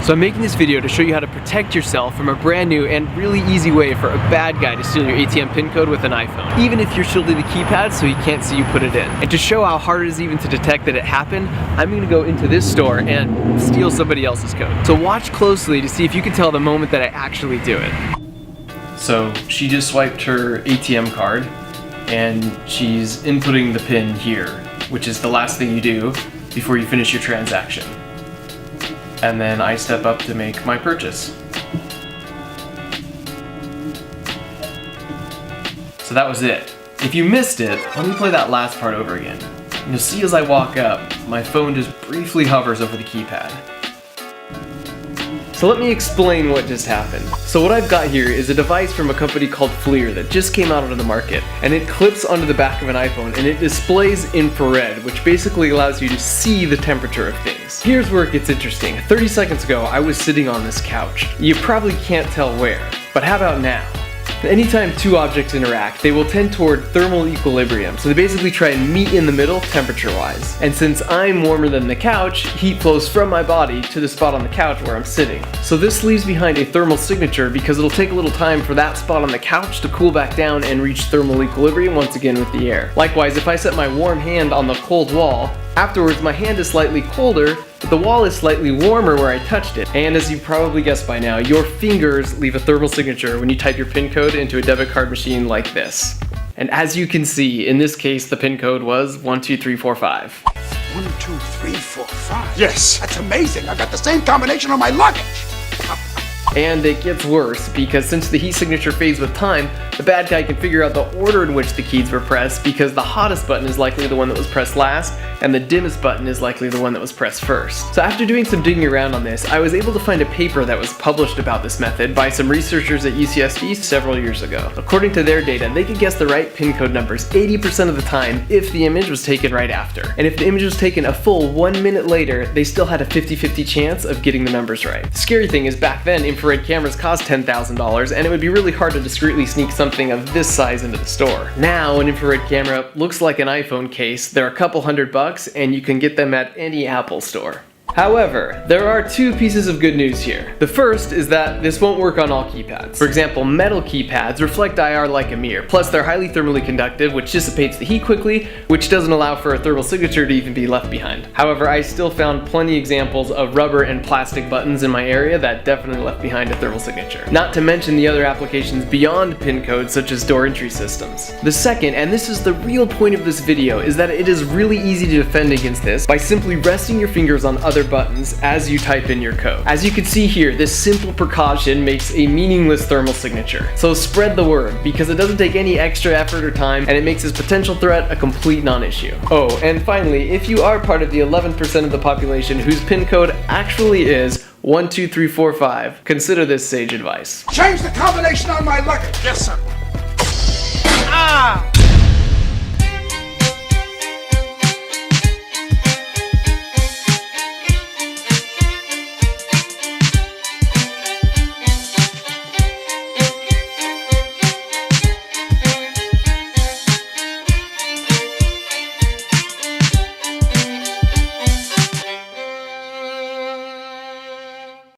So I'm making this video to show you how to protect yourself from a brand new and really easy way for a bad guy to steal your ATM PIN code with an iPhone, even if you're shielding the keypad so he can't see you put it in. And to show how hard it is even to detect that it happened, I'm gonna go into this store and steal somebody else's code. So watch closely to see if you can tell the moment that I actually do it. So she just swiped her ATM card and she's inputting the PIN here, which is the last thing you do before you finish your transaction. And then I step up to make my purchase. So that was it. If you missed it, let me play that last part over again. You'll see as I walk up, my phone just briefly hovers over the keypad. So let me explain what just happened. So what I've got here is a device from a company called FLIR that just came out onto the market, and it clips onto the back of an iPhone and it displays infrared, which basically allows you to see the temperature of things. Here's where it gets interesting. 30 seconds ago, I was sitting on this couch. You probably can't tell where, but how about now? Anytime two objects interact, they will tend toward thermal equilibrium, so they basically try and meet in the middle temperature-wise. And since I'm warmer than the couch, heat flows from my body to the spot on the couch where I'm sitting. So this leaves behind a thermal signature because it'll take a little time for that spot on the couch to cool back down and reach thermal equilibrium once again with the air. Likewise, if I set my warm hand on the cold wall, afterwards my hand is slightly colder, but the wall is slightly warmer where I touched it. And as you probably guessed by now, your fingers leave a thermal signature when you type your PIN code into a debit card machine like this. And as you can see, in this case, the PIN code was 12345. 12345? Yes! That's amazing! I got the same combination on my luggage! And it gets worse, because since the heat signature fades with time, the bad guy can figure out the order in which the keys were pressed, because the hottest button is likely the one that was pressed last, and the dimmest button is likely the one that was pressed first. So after doing some digging around on this, I was able to find a paper that was published about this method by some researchers at UCSD several years ago. According to their data, they could guess the right PIN code numbers 80% of the time if the image was taken right after. And if the image was taken a full 1 minute later, they still had a 50-50 chance of getting the numbers right. The scary thing is back then, infrared cameras cost $10,000, and it would be really hard to discreetly sneak something of this size into the store. Now, an infrared camera looks like an iPhone case. They're a couple $100, and you can get them at any Apple store. However, there are two pieces of good news here. The first is that this won't work on all keypads. For example, metal keypads reflect IR like a mirror, plus they're highly thermally conductive, which dissipates the heat quickly, which doesn't allow for a thermal signature to even be left behind. However, I still found plenty examples of rubber and plastic buttons in my area that definitely left behind a thermal signature. Not to mention the other applications beyond PIN codes, such as door entry systems. The second, and this is the real point of this video, is that it is really easy to defend against this by simply resting your fingers on other buttons as you type in your code. As you can see here, this simple precaution makes a meaningless thermal signature. So spread the word, because it doesn't take any extra effort or time, and it makes this potential threat a complete non-issue. Oh, and finally, if you are part of the 11% of the population whose PIN code actually is 12345, consider this sage advice. Change the combination on my luggage! Yes, sir. Ah!